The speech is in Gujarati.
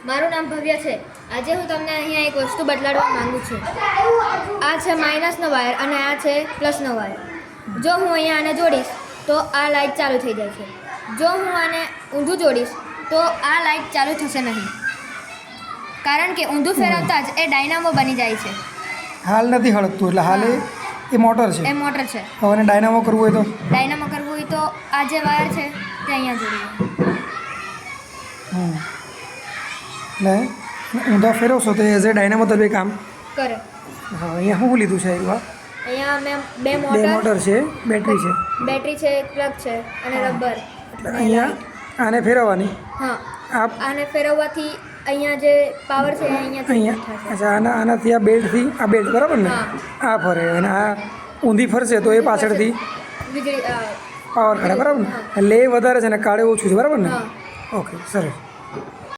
મારું નામ ભવ્ય છે. આજે હું તમને અહીંયા એક વસ્તુ બદલાડવા માંગુ છું. આ છે માઇનસનો વાયર અને આ છે પ્લસનો વાયર. જો હું અહીંયા આને જોડીશ તો આ લાઇટ ચાલુ થઈ જાય છે. જો હું આને ઊંધું જોડીશ તો આ લાઇટ ચાલુ થશે નહીં, કારણ કે ઊંધું ફેરવતા જ એ ડાયનામો બની જાય છે. હાલ નથી હળગતું એટલે હાલે એ મોટર છે. એ મોટર છે. હવે ડાયનામો કરવું હોય તો ડાયનામો કરવું હોય તો આ જે વાયર છે તે અહીંયા જોડીએ. એટલે ઊંધા ફેરવશો તો એઝ એ ડાયનામો તરીકે કામ કરે. હા, અહીંયા શું લીધું છે? અહીંયા મેં બે બે મોટર છે, બેટરી છે, બેટરી છે, પ્લગ છે અને રબર. એટલે અહીંયા આને ફેરવવાની. હા, આ આને ફેરવવાથી અહીંયા જે પાવર છે અહીંયાથી અહીંયા થશે. અચ્છા, આનાથી આ બેલ્ટથી આ બેલ્ટ બરાબર ને હા. આ ફરે અને આ ઊંધી ફરશે તો એ પાછળથી વીજળી પાવર કાઢે બરાબર ને. એટલે એ વધારે છે ને કાળે ઓછું છે બરાબર ને. હા. ઓકે, સરસ.